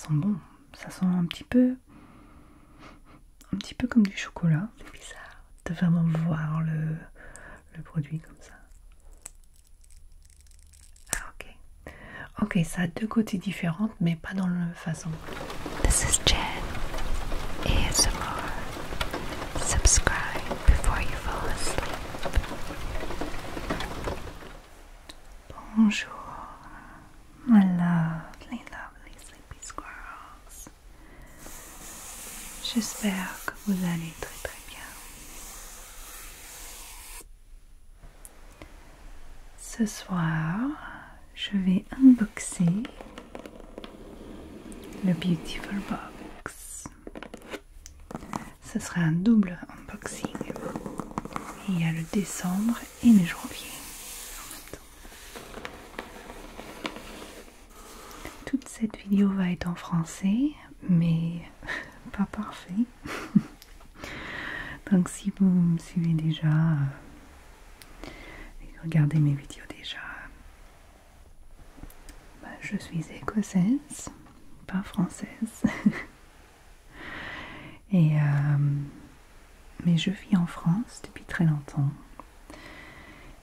sent bon. Ça sent un petit peu comme du chocolat. C'est bizarre de vraiment voir le produit comme ça. Ah, ok. Ok, ça a deux côtés différents, mais pas dans la façon. This is Jen. ASMR. Subscribe before you fall asleep. Bonjour, my lovely, lovely sleepy squirrels. J'espère que vous allez très très bien. Ce soir, je vais unboxer le Beautiful Box. Ce sera un double unboxing. Il y a le décembre et le janvier en même temps. Toute cette vidéo va être en français, mais pas parfait. Donc si vous me suivez déjà et regardez mes vidéos déjà, je suis écossaise, pas française. Et mais je vis en France depuis très longtemps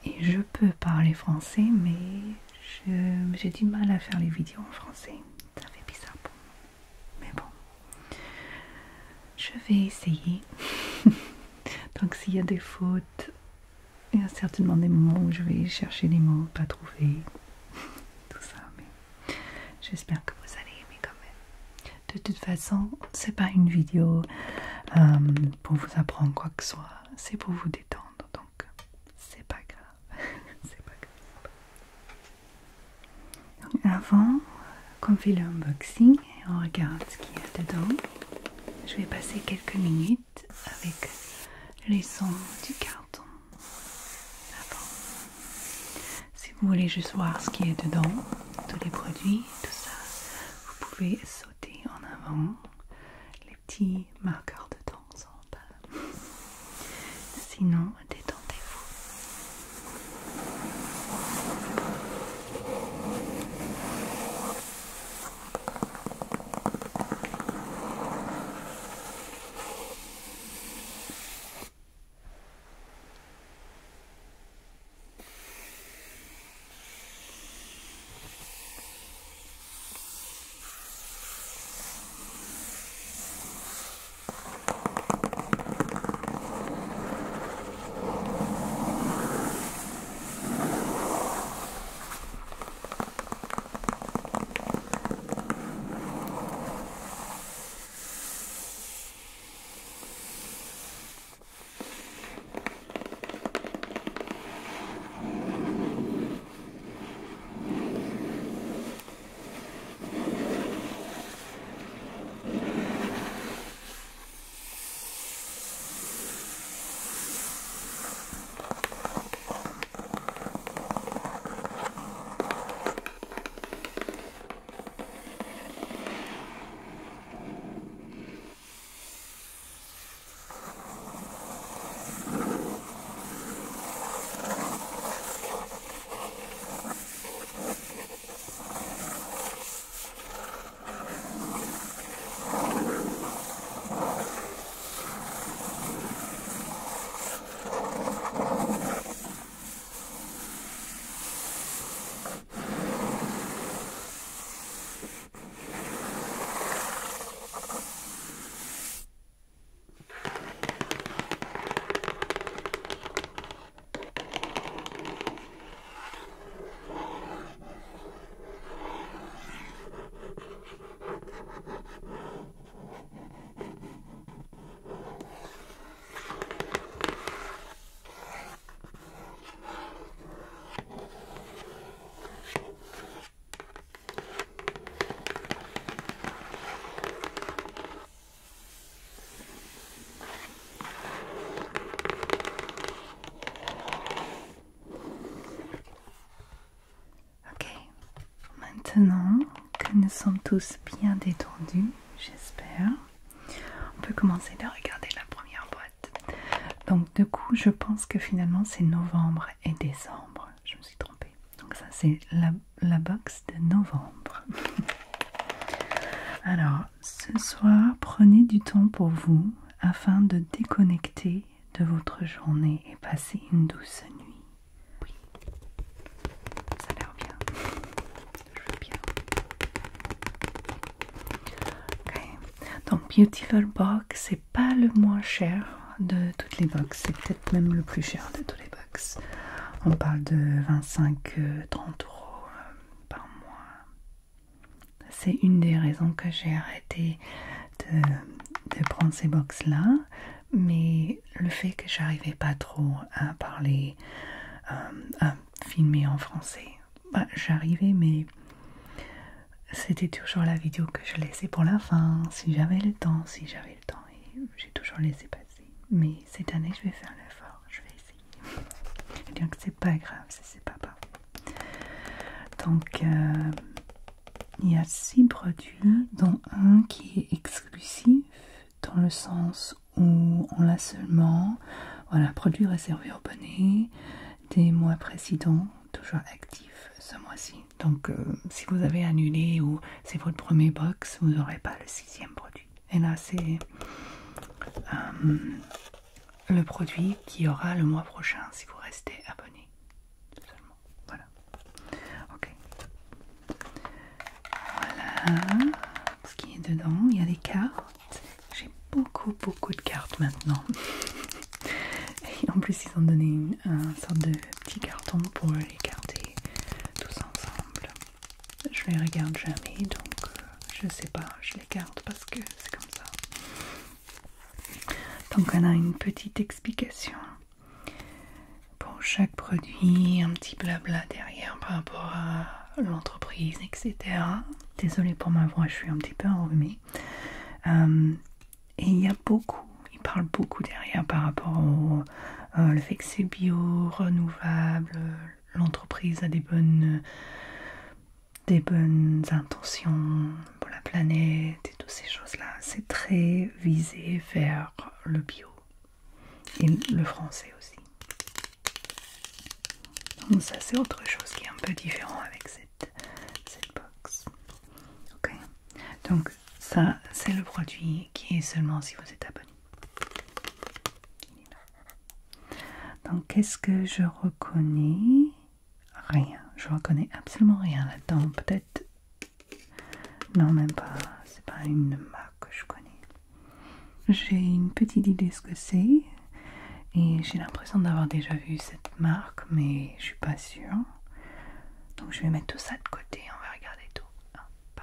et je peux parler français, mais j'ai du mal à faire les vidéos en français. Ça fait bizarre pour moi, mais bon, je vais essayer. Donc s'il y a des fautes, il y a certainement des moments où je vais chercher les mots, pas trouver, tout ça, mais j'espère que vous allez aimer quand même. De toute façon, c'est pas une vidéo pour vous apprendre quoi que ce soit, c'est pour vous détendre, donc c'est pas grave. C'est pas grave. Donc, avant qu'on fait l'unboxing et on regarde ce qu'il y a dedans, je vais passer quelques minutes avec les sons du carton. Avant. Si vous voulez juste voir ce qui est dedans, tous les produits, tout ça, vous pouvez sauter en avant. Les petits marqueurs de temps sont en bas. Sinon, détendez-vous. Maintenant que nous sommes tous bien détendus, j'espère, on peut commencer à regarder la première boîte. Donc du coup, je pense que finalement c'est novembre et décembre. Je me suis trompée. Donc ça c'est la box de novembre. Alors, ce soir, prenez du temps pour vous afin de déconnecter de votre journée et passer une douce nuit. Oui, ça a l'air bien. Je veux bien. Ok. Donc, Beautiful Box, c'est pas le moins cher de toutes les box. C'est peut-être même le plus cher de toutes les box. On parle de 25-30 euros par mois. C'est une des raisons que j'ai arrêté de prendre ces box-là. Mais le fait que j'arrivais pas trop à parler, à filmer en français, bah, j'arrivais, mais c'était toujours la vidéo que je laissais pour la fin, si j'avais le temps, et j'ai toujours laissé passer. Mais cette année, je vais faire l'effort, je vais essayer. Je veux dire que c'est pas grave si c'est pas parfait. Donc, il y a 6 produits, dont un qui est exclusif, dans le sens où on l'a seulement, voilà, produit réservé aux abonnés des mois précédents, toujours actif ce mois-ci. Donc, si vous avez annulé ou c'est votre premier box, vous n'aurez pas le 6e produit. Et là, c'est le produit qui aura le mois prochain si vous restez abonné. Seulement. Voilà. Ok. Voilà ce qui est dedans. Il y a des cartes. J'ai beaucoup de cartes maintenant. Et en plus, ils ont donné un sorte de petit carton pour les garder tous ensemble. Je les regarde jamais, donc je sais pas, je les garde parce que c'est comme ça. Donc on a une petite explication pour chaque produit, un petit blabla derrière par rapport à l'entreprise, etc. Désolée pour ma voix, je suis un petit peu enrhumée. Et il parle beaucoup derrière par rapport au le fait que c'est bio, renouvelable, l'entreprise a des bonnes intentions pour la planète et toutes ces choses-là. C'est très visé vers le bio et le français aussi. Donc ça, c'est autre chose qui est un peu différent avec cette box. Ok. Donc ça, c'est le produit qui est seulement si vous êtes abonné. Donc qu'est-ce que je reconnais? Rien. Je reconnais absolument rien là-dedans. Peut-être... Non, même pas. C'est pas une marque que je connais. J'ai une petite idée ce que c'est. Et j'ai l'impression d'avoir déjà vu cette marque, mais je suis pas sûre. Donc je vais mettre tout ça de côté. On va regarder tout. Hop.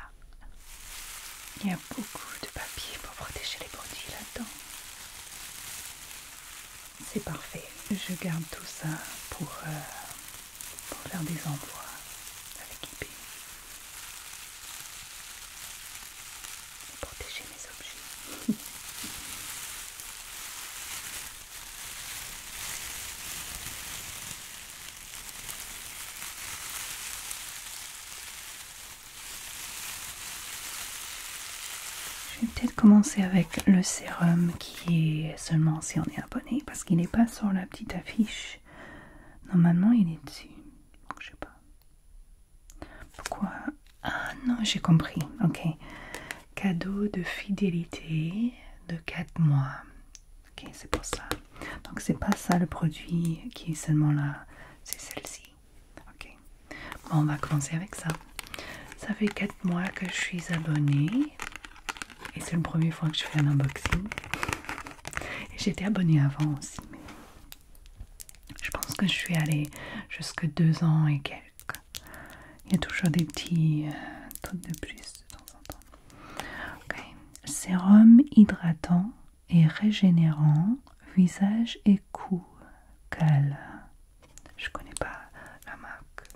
Il y a beaucoup de papier pour protéger les produits là-dedans. C'est parfait. Je garde tout ça pour faire des emplois avec eBay. Pour protéger mes objets. Je vais peut-être commencer avec le sérum qui est seulement si on est abonné parce qu'il n'est pas sur la petite affiche. Normalement il est dessus. Donc, je sais pas. Pourquoi? Ah non, j'ai compris. Ok. Cadeau de fidélité de 4 mois. Ok, c'est pour ça. Donc c'est pas ça le produit qui est seulement là. C'est celle-ci. Ok. Bon, on va commencer avec ça. Ça fait 4 mois que je suis abonnée. Et c'est la première fois que je fais un unboxing. Et j'étais abonnée avant aussi, mais je pense que je suis allée jusque 2 ans et quelques. Il y a toujours des petits trucs de plus de temps en temps. Ok. Sérum hydratant et régénérant, visage et cou. Cal. Je connais pas la marque.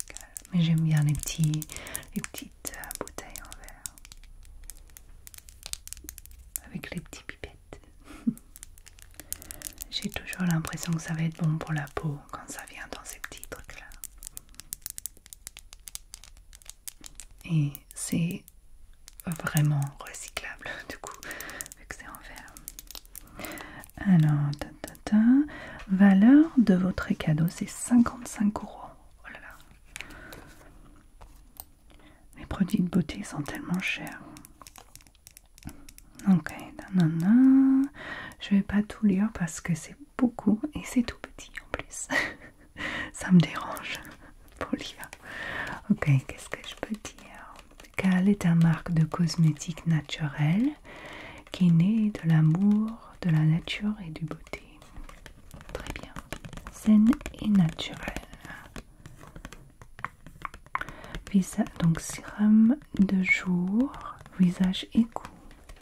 Cal. Mais j'aime bien les petites bouteilles en verre. Avec les petits pipettes. J'ai toujours l'impression que ça va être bon pour la peau quand ça vient dans ces petits trucs là. Et c'est vraiment recyclable du coup, vu que c'est en verre. Alors, valeur de votre cadeau, c'est 55 €. Oh là là. Les produits de beauté sont tellement chers. Ok, nanana. Je vais pas tout lire parce que c'est beaucoup et c'est tout petit en plus. Ça me dérange pour lire. Ok, qu'est-ce que je peux dire? Cal est une marque de cosmétiques naturels qui est née de l'amour de la nature et du beauté. Très bien. Saine et naturelle. Donc sérum de jour, visage et cou,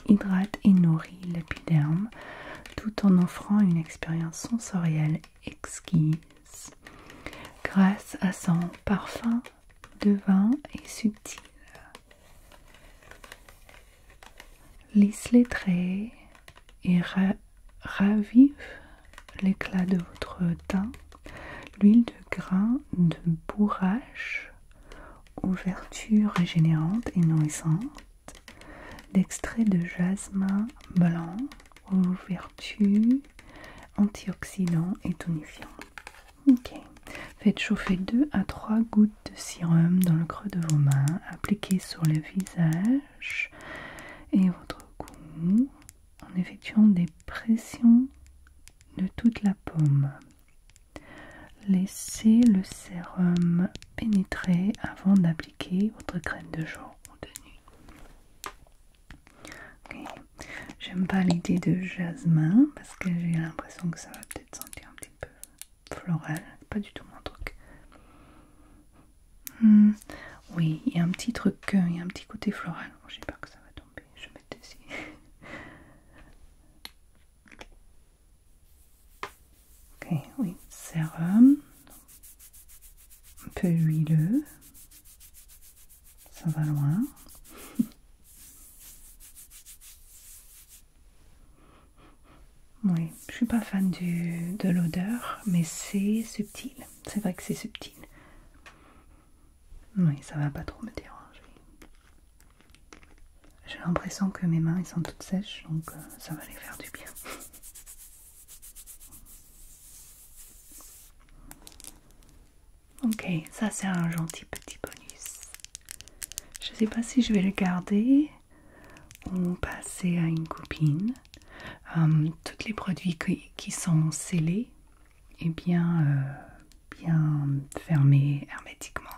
hydrate et nourrit l'épiderme tout en offrant une expérience sensorielle exquise. Grâce à son parfum divin et subtil. Lisse les traits et ravive l'éclat de votre teint. L'huile de grain de bourrache aux vertus régénérantes et nourrissantes, d'extrait de jasmin blanc aux vertus antioxydants et tonifiants. Ok. Faites chauffer 2 à 3 gouttes de sérum dans le creux de vos mains, appliquez sur le visage et votre cou en effectuant des pressions de toute la paume. Laissez le sérum pénétrer avant d'appliquer votre crème de jour ou de nuit. Okay. J'aime pas l'idée de jasmin parce que j'ai l'impression que ça va peut-être sentir un petit peu floral. Pas du tout mon truc. Oui, il y a un petit truc, il y a un petit côté floral. Bon, j'ai peur que ça va tomber. Je vais mettre ici. Ok, oui, sérum. Un peu huileux. Ça va loin. Oui, je suis pas fan de l'odeur, mais c'est subtil. C'est vrai que c'est subtil. Oui, ça va pas trop me déranger. J'ai l'impression que mes mains ils sont toutes sèches, donc ça va les faire du bien. Ok, ça c'est un gentil petit bonus. Je sais pas si je vais le garder ou passer à une copine. Tous les produits qui sont scellés et bien fermés hermétiquement,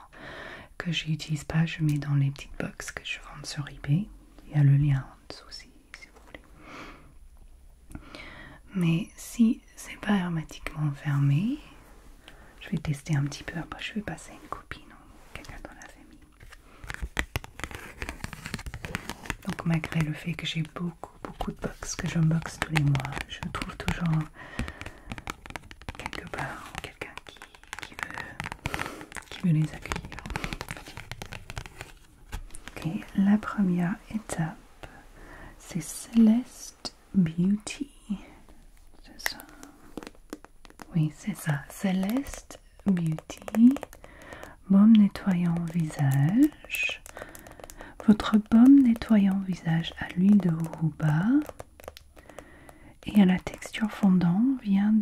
que je n'utilise pas, je mets dans les petites box que je vends sur eBay. Il y a le lien en dessous si vous voulez. Mais si c'est pas hermétiquement fermé, je vais tester un petit peu. Après, je vais passer à une copine ou quelqu'un dans la famille. Donc, malgré le fait que j'ai beaucoup de box que j'unbox tous les mois, je trouve toujours quelque part quelqu'un qui veut les accueillir. Ok, la première étape, c'est Celeste Beauty. C'est ça. Oui, c'est ça. Celeste Beauty. Baume nettoyant visage. Votre baume nettoyant visage à l'huile de jojoba et à la texture fondante vient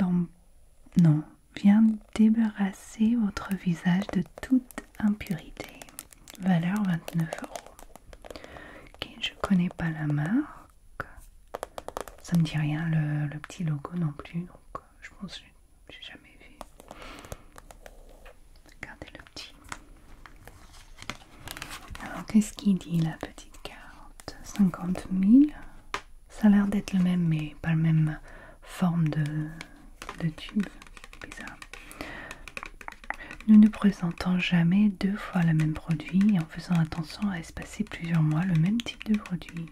débarrasser votre visage de toute impurité. Valeur 29 €. Ok, je connais pas la marque. Ça me dit rien le petit logo non plus, donc je pense que j'ai jamais vu. Regardez le petit. Alors qu'est-ce qu'il dit la petite carte? 50 000. Ça a l'air d'être le même mais pas la même forme de tube. Bizarre. Nous ne présentons jamais 2 fois le même produit en faisant attention à espacer plusieurs mois le même type de produit.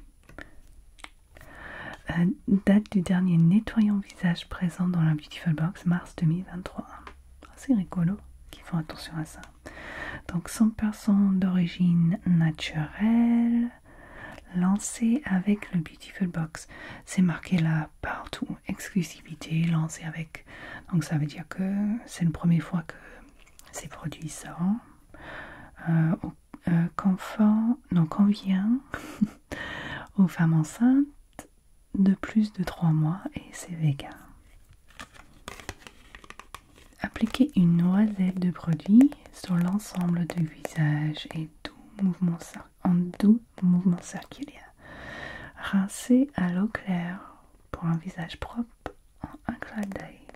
Date du dernier nettoyant visage présent dans la Beautiful Box, mars 2023. C'est rigolo qu'ils font attention à ça. Donc 100% d'origine naturelle, lancé avec le Beautiful Box. C'est marqué là partout, exclusivité, lancé avec. Donc ça veut dire que c'est la première fois que ces produits sortent. Convient aux femmes enceintes de plus de 3 mois et c'est vegan. Appliquez une noisette de produit sur l'ensemble du visage et en doux mouvement circulaire. Rincer à l'eau claire pour un visage propre en un clin d'œil.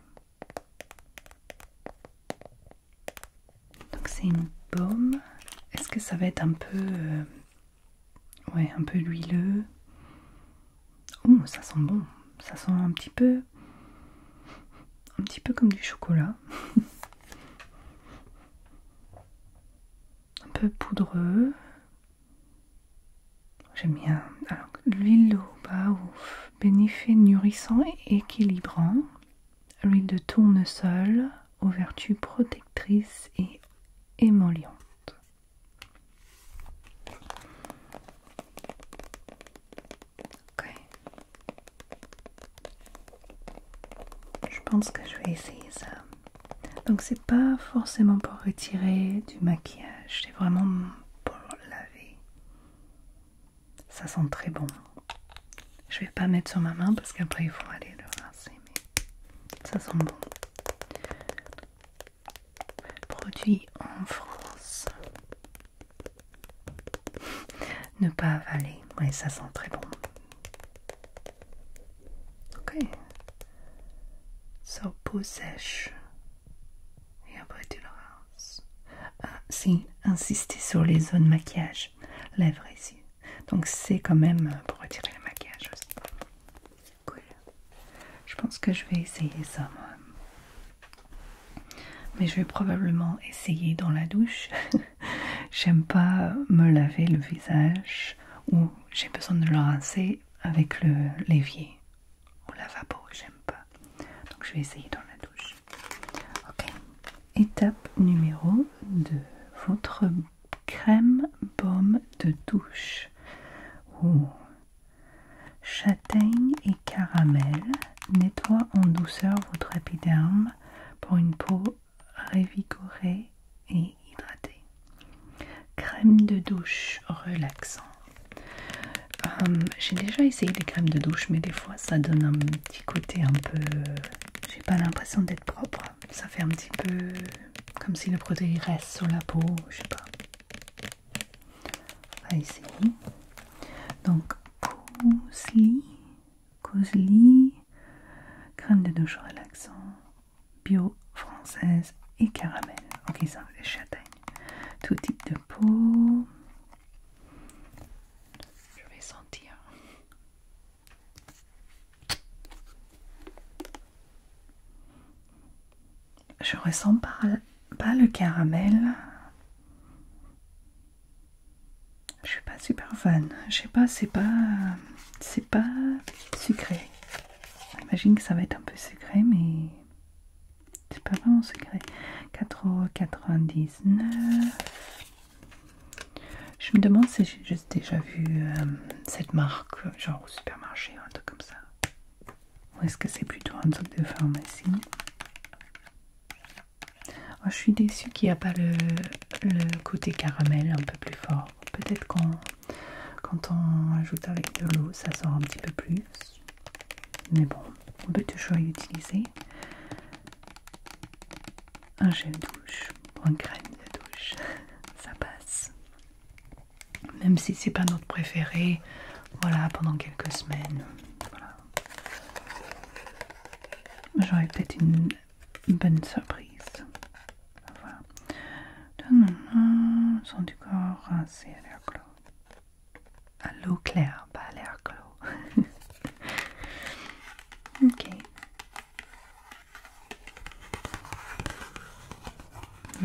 Donc c'est une baume. Est-ce que ça va être un peu... ouais, un peu huileux. Ouh, ça sent bon. Ça sent un petit peu comme du chocolat. Un peu poudreux. J'aime bien. Alors, l'huile de jojoba, bénéfice nourrissant et équilibrant. L'huile de tournesol aux vertus protectrices et émollientes. Ok. Je pense que je vais essayer ça. Donc c'est pas forcément pour retirer du maquillage, c'est vraiment pour laver. Ça sent très bon. Je vais pas mettre sur ma main parce qu'après il faut aller le rincer, mais ça sent bon. Produit en France. Ne pas avaler. Oui, ça sent très bon. Ok. Sur peau sèche. Et après tu le rinces. Ah, si, insister sur les zones maquillage. Lèvres et yeux. Donc c'est quand même pour retirer le maquillage aussi. Cool. Je pense que je vais essayer ça moi. Mais je vais probablement essayer dans la douche. J'aime pas me laver le visage ou j'ai besoin de le rincer avec l'évier ou lavabo, j'aime pas. Donc je vais essayer dans la douche. Ok. Étape numéro 2. Votre crème baume de douche. Ouh. Châtaigne et caramel nettoie en douceur votre épiderme pour une peau revigorée et hydratée. Crème de douche relaxant. J'ai déjà essayé les crèmes de douche, mais des fois ça donne un petit côté un peu... j'ai pas l'impression d'être propre. Ça fait un petit peu comme si le produit reste sur la peau, je sais pas. On va essayer. Donc, Cosly, crème de douche relaxant, bio, française et caramel. Ok, ça les châtaignes. Tout type de peau. Je vais sentir. Je ressens pas le caramel. Je suis pas super fan. Je sais pas, c'est pas sucré. J'imagine que ça va être un peu sucré, mais c'est pas vraiment sucré. 4,99 €. Je me demande si j'ai juste déjà vu cette marque, genre au supermarché, un truc comme ça. Ou est-ce que c'est plutôt un truc de pharmacie? Oh, je suis déçue qu'il n'y a pas le côté caramel un peu plus fort. Peut-être quand on ajoute avec de l'eau, ça sort un petit peu plus. Mais bon, on peut toujours utiliser un gel douche ou une crème de douche. Ça passe. Même si c'est pas notre préféré, voilà, pendant quelques semaines. Voilà. J'aurais peut-être une bonne surprise. Voilà. Son du corps rincé à l'air clos. À l'eau claire, pas à l'air clos. Ok.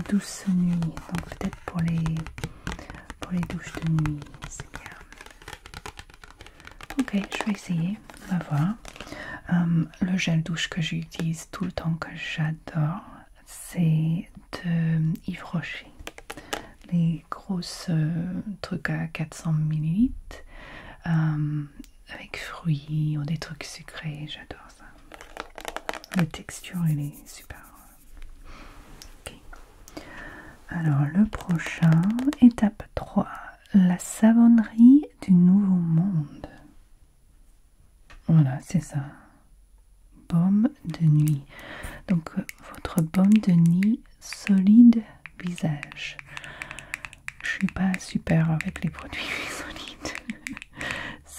Douce nuit, donc peut-être pour les douches de nuit, c'est bien. Ok, je vais essayer, on va voir. Le gel douche que j'utilise tout le temps, que j'adore, c'est de Yves Rocher. Les grosses trucs à 400 ml avec fruits ou des trucs sucrés, j'adore ça. La texture, elle est super. Ok. Alors le prochain, étape 3, la savonnerie du nouveau monde. Voilà, c'est ça. Baume de nuit. Donc votre baume de nuit solide visage. Je suis pas super avec les produits solides.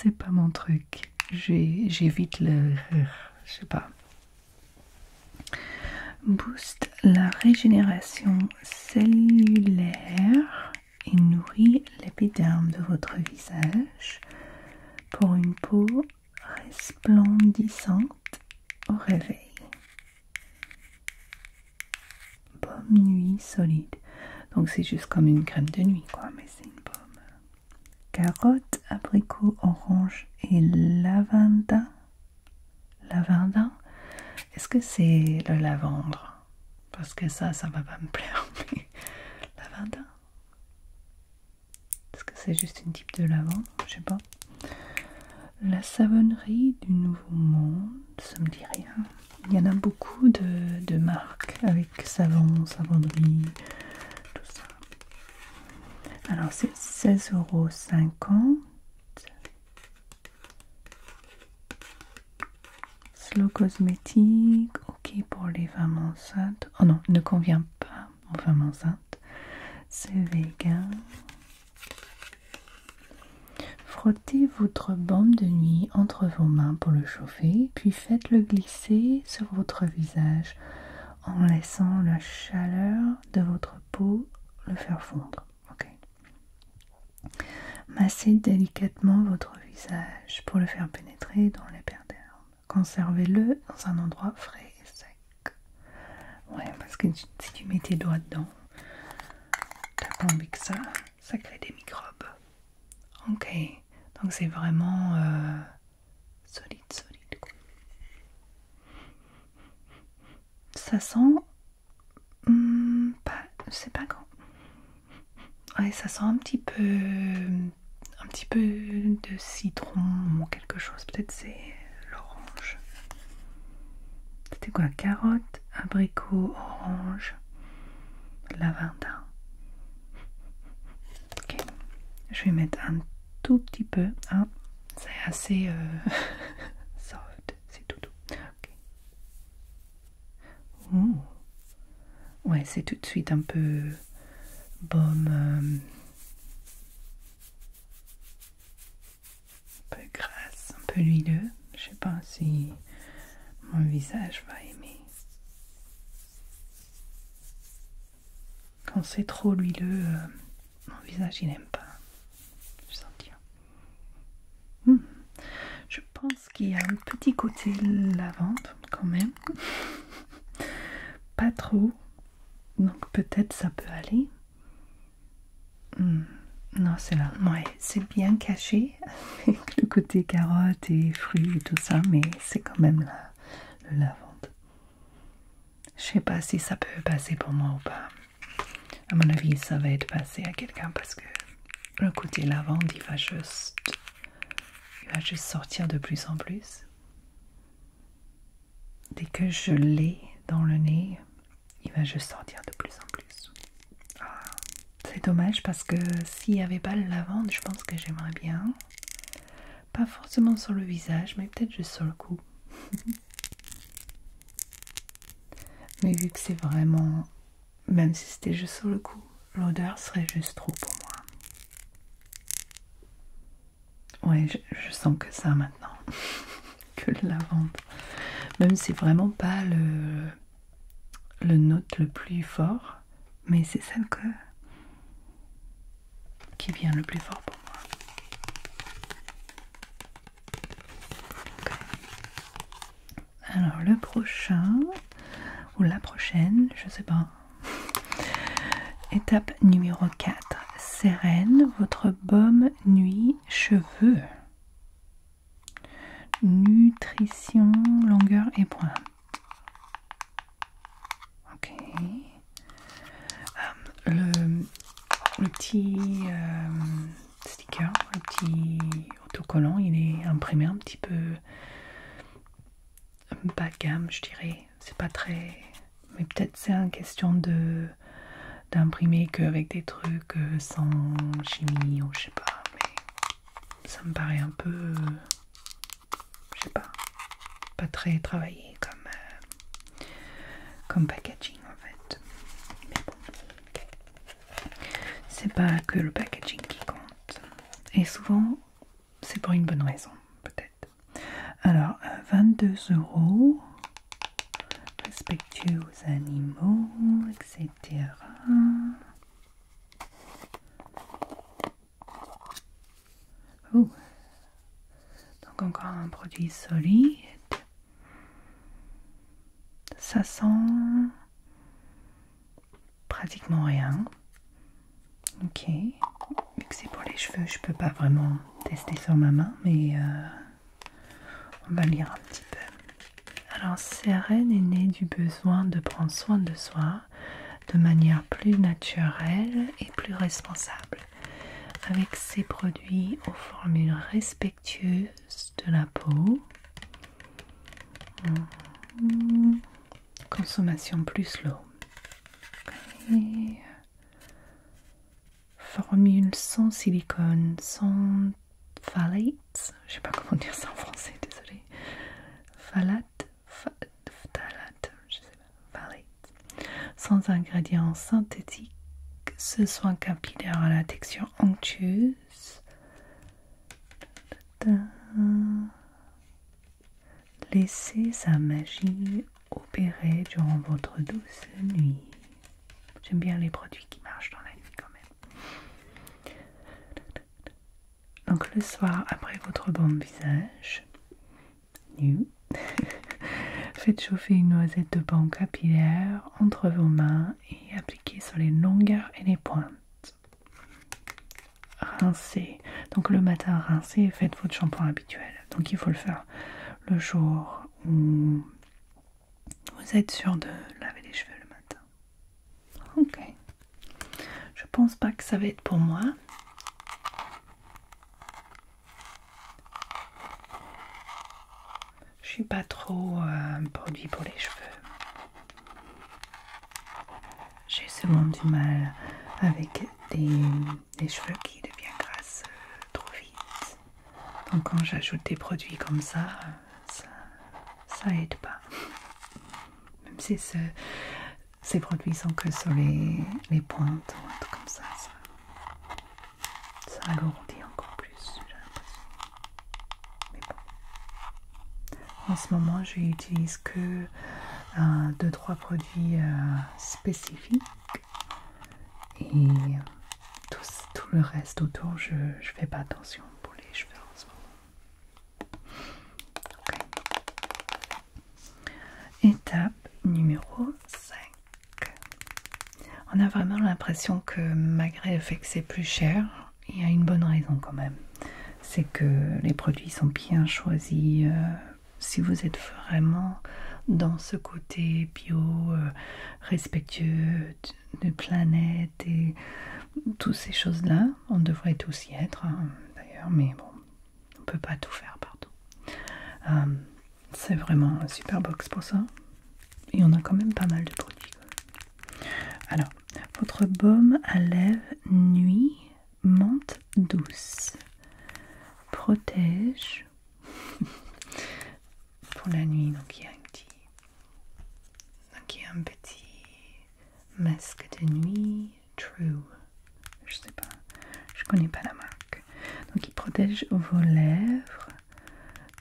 c'est pas mon truc. J'évite le... Je sais pas. Booste la régénération cellulaire et nourrit l'épiderme de votre visage pour une peau resplendissante au réveil. Baume nuit solide. Donc c'est juste comme une crème de nuit quoi, mais c'est une baume. Carotte, abricot, orange et lavanda. Lavanda. Est-ce que c'est le lavandre? Parce que ça va pas me plaire. Mais lavanda. Est-ce que c'est juste une type de lavande? Je sais pas. La savonnerie du Nouveau Monde, ça me dit rien. Il y en a beaucoup de marques avec savon, savonnerie, tout ça. Alors c'est 16,50 €. Slow cosmétique, ok pour les femmes enceintes. Oh non, il ne convient pas aux femmes enceintes. C'est vegan. Frottez votre baume de nuit entre vos mains pour le chauffer, puis faites-le glisser sur votre visage en laissant la chaleur de votre peau le faire fondre. Ok. Massez délicatement votre visage pour le faire pénétrer dans l'épiderme. Conservez-le dans un endroit frais et sec. Ouais, parce que si tu mets tes doigts dedans, t'as pas envie que ça crée des microbes. Ok, donc c'est vraiment solide quoi. Ça sent c'est pas grand. Ouais, ça sent un petit peu de citron ou quelque chose. Peut-être c'est l'orange. C'était quoi? Carotte, abricot, orange, lavanda. Ok, je vais mettre un tout petit peu. Hein. C'est assez soft, c'est tout doux. Okay. Ouh. Ouais, c'est tout de suite un peu baume, un peu grasse, un peu huileux. Je sais pas si mon visage va aimer. Quand c'est trop huileux, mon visage il n'aime pas. Je sens bien. Je pense qu'il y a un petit côté lavande quand même. Pas trop. Donc peut-être ça peut aller. Non, c'est là. Ouais, c'est bien caché avec le côté carotte et fruits et tout ça, mais c'est quand même là, le lavande. Je sais pas si ça peut passer pour moi ou pas. À mon avis, ça va être passé à quelqu'un parce que le côté lavande, il va juste sortir de plus en plus. Dès que je l'ai dans le nez, il va juste sortir de plus en plus. C'est dommage parce que s'il n'y avait pas le lavande, je pense que j'aimerais bien. Pas forcément sur le visage, mais peut-être juste sur le cou. Mais vu que c'est vraiment... Même si c'était juste sur le cou, l'odeur serait juste trop pour moi. Ouais, je sens que ça maintenant. Que le lavande. Même si c'est vraiment pas le note le plus fort, mais c'est celle qui vient le plus fort pour moi. Okay. Alors le prochain ou la prochaine, je sais pas. Étape numéro 4. Sérène, votre baume nuit cheveux. Nutrition, longueur et pointe. Ok. Le petit sticker, le petit autocollant, il est imprimé un petit peu bas de gamme, je dirais. C'est pas très... Mais peut-être c'est une question d'imprimer qu'avec des trucs sans chimie ou je sais pas. Mais ça me paraît un peu... je sais pas très travaillé comme packaging en fait. Mais bon, c'est pas que le packaging qui compte. Et souvent, c'est pour une bonne raison, peut-être. Alors, 22 €, respectueux aux animaux, etc. Oh. Donc encore un produit solide. Ça sent pratiquement rien. Ok. Vu que c'est pour les cheveux, je peux pas vraiment tester sur ma main, mais on va lire un petit peu. Alors, Sérène est née du besoin de prendre soin de soi de manière plus naturelle et plus responsable, avec ses produits aux formules respectueuses de la peau. Consommation plus slow. Okay. Formule sans silicone, sans phthalates. Je sais pas comment dire ça en français, désolé. Phthalate, je sais pas, phthalate. Sans ingrédients synthétiques, ce soin capillaire à la texture onctueuse. Laissez sa magie opérer durant votre douce nuit. J'aime bien les produits qui marchent dans la nuit quand même. Donc le soir, après votre baume visage, nu, faites chauffer une noisette de baume capillaire entre vos mains et appliquez sur les longueurs et les pointes. Rincez. Donc le matin, rincez et faites votre shampoing habituel. Donc il faut le faire le jour où vous êtes sûr de laver les cheveux le matin. Ok. Je pense pas que ça va être pour moi. Je suis pas trop produit pour les cheveux. J'ai souvent du mal avec des cheveux qui deviennent grasses trop vite. Donc quand j'ajoute des produits comme ça aide pas. Même si ces produits sont que sur les pointes ou un truc comme ça alourdit encore plus, j'ai l'impression. Mais bon. En ce moment, je n'utilise que 2-3 produits spécifiques et tout le reste autour, je fais pas attention pour les cheveux en ce moment. Okay. Étape numéro 5. On a vraiment l'impression que malgré le fait que c'est plus cher, il y a une bonne raison quand même. C'est que les produits sont bien choisis. Si vous êtes vraiment dans ce côté bio, respectueux de planète et toutes ces choses-là, on devrait tous y être d'ailleurs, mais bon, on peut pas tout faire partout. C'est vraiment un super box pour ça. Et on a quand même pas mal de produits. Alors, votre baume à lèvres nuit menthe douce protège pour la nuit. Donc il y a un petit masque de nuit True. Je sais pas, je connais pas la marque. Donc il protège vos lèvres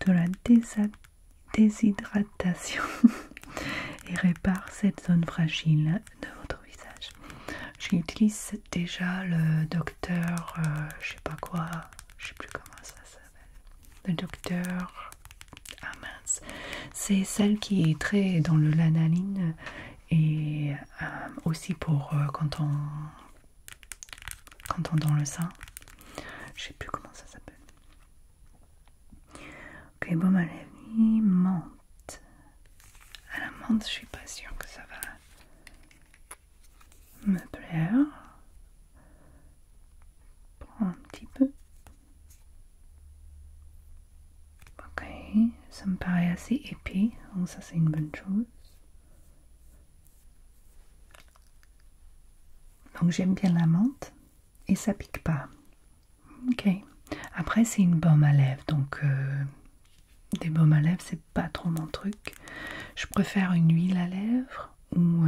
de la déshydratation et répare cette zone fragile de votre visage. J'utilise déjà le docteur, je sais pas quoi, je sais plus comment ça s'appelle. Le docteur, ah mince, c'est celle qui est très dans le lanaline et aussi pour quand on dans le sein. Je sais plus comment ça s'appelle. Ok, baume à lèvres, menthe. À la menthe, je suis pas sûre que ça va me plaire. Prends un petit peu. Ok, ça me paraît assez épais, donc ça c'est une bonne chose. Donc j'aime bien la menthe et ça pique pas. Ok. Après c'est une baume à lèvres, donc des baumes à lèvres c'est pas trop mon truc. Je préfère une huile à lèvres ou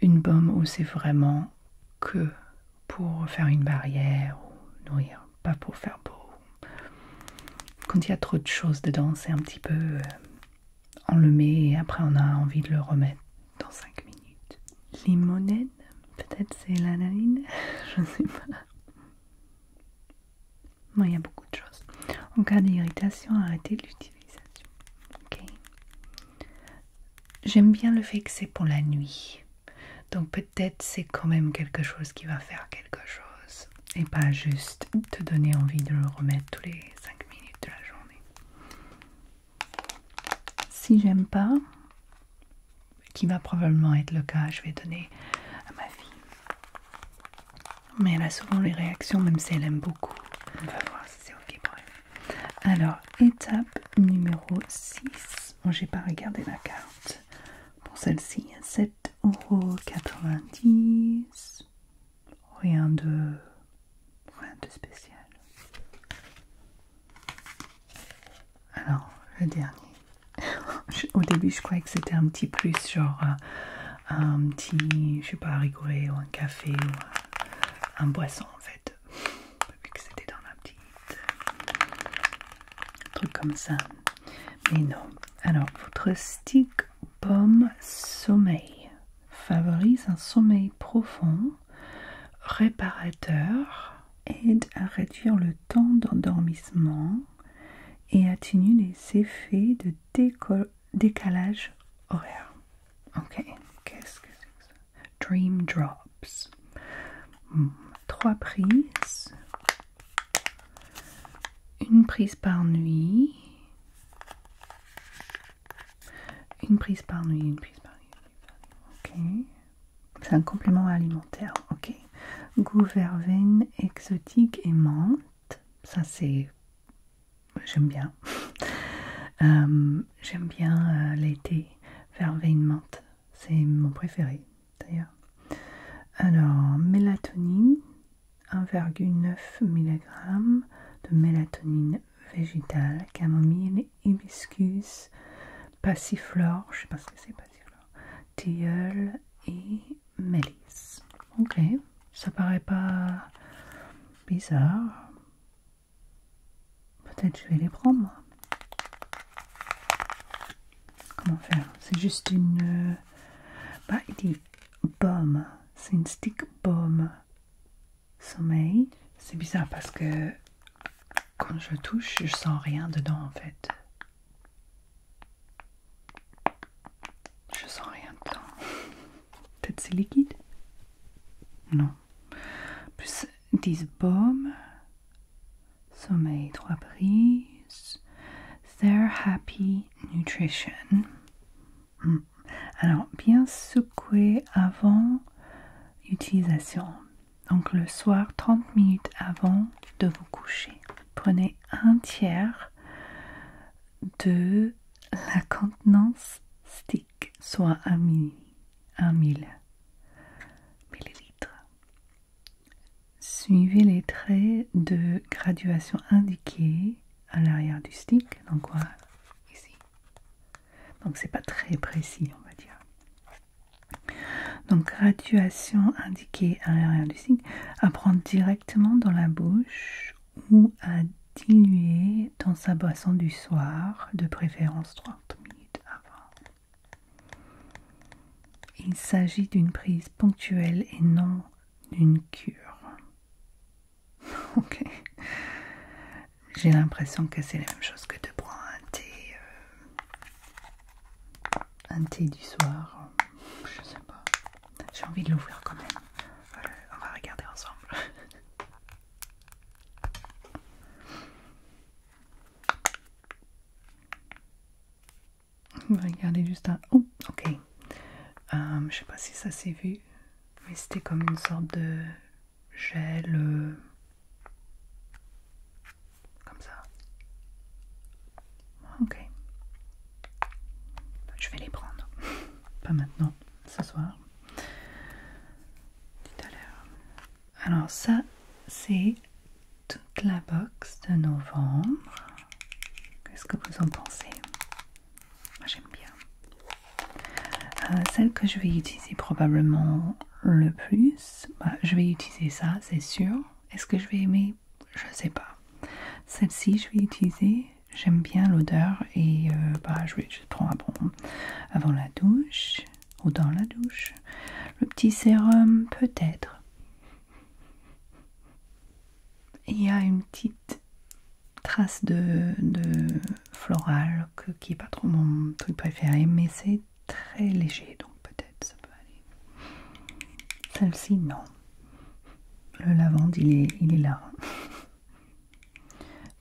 une baume où c'est vraiment que pour faire une barrière ou nourrir, pas pour faire beau. quand il y a trop de choses dedans, c'est un petit peu... on le met et après on a envie de le remettre dans 5 minutes. Limonène, peut-être c'est l'analine, je ne sais pas. Bon, il y a beaucoup de choses. En cas d'irritation, arrêtez l'utilisation. Ok. J'aime bien le fait que c'est pour la nuit. Donc peut-être c'est quand même quelque chose qui va faire quelque chose. Et pas juste te donner envie de le remettre tous les 5 minutes de la journée. Si j'aime pas, qui va probablement être le cas, je vais donner à ma fille. Mais elle a souvent les réactions, même si elle aime beaucoup. On va voir si c'est ok pour elle. Alors, étape numéro 6. Bon, j'ai pas regardé la carte. Pour celle-ci, 7,90 €. Rien de spécial. Alors, le dernier. Au début, je croyais que c'était un petit plus, genre un petit, je sais pas, rigoler ou un café ou un boisson en fait. Vu que c'était dans la petite truc comme ça. Mais non. Alors, votre stick baume sommeil favorise un sommeil profond, réparateur, aide à réduire le temps d'endormissement et atténue les effets de décalage horaire. Ok, qu'est-ce que c'est que ça? Dream Drops. 3 prises. Une prise par nuit. Une prise par nuit, une prise par nuit. Ok. C'est un complément alimentaire. Ok. Goût verveine exotique et menthe. Ça c'est... J'aime bien. J'aime bien l'été. Verveine menthe. C'est mon préféré d'ailleurs. Alors, mélatonine. 1,9 mg de mélatonine végétale. Camomille, hibiscus, passiflore. Je sais pas ce que c'est passiflore. Tilleul et mélisse. Ok. Ça paraît pas bizarre. Peut-être je vais les prendre moi. Comment faire? C'est juste une... Bah, il dit baume. C'est une stick baume sommeil. C'est bizarre parce que quand je touche, je sens rien dedans en fait. Je sens rien dedans. Peut-être c'est liquide? Non. Plus 10 baumes. Sommeil, 3 prises. They're Happy Nutrition. Alors, bien secouer avant utilisation. Donc le soir, 30 minutes avant de vous coucher. Prenez un tiers de la contenance stick, soit 1000 millilitres. Suivez les traits de graduation indiqués à l'arrière du stick. Donc voilà, ici. Donc c'est pas très précis, on va dire. Donc graduation indiquée à l'arrière du stick, à prendre directement dans la bouche ou à diluer dans sa boisson du soir, de préférence 30 minutes avant. Il s'agit d'une prise ponctuelle et non d'une cure. Ok. J'ai l'impression que c'est la même chose que de prendre un thé du soir. Je sais pas. J'ai envie de l'ouvrir quand même. Voilà, on va regarder ensemble. On va regarder juste un... Oh, ok. Je sais pas si ça s'est vu, mais c'était comme une sorte de gel... comme ça. Ok. Je vais les prendre. Pas maintenant, ce soir. Tout à l'heure. Alors ça, c'est toute la box de novembre. Qu'est-ce que vous en pensez? Moi j'aime bien. Celle que je vais utiliser probablement le plus, je vais utiliser ça, c'est sûr. Est-ce que je vais aimer? Je sais pas. Celle-ci, je vais utiliser. j'aime bien l'odeur et je prends avant la douche ou dans la douche. Le petit sérum peut-être. Il y a une petite trace de floral qui est pas trop mon truc préféré, mais c'est très léger, donc peut-être ça peut aller. Celle-ci, non. Le lavande, il est là.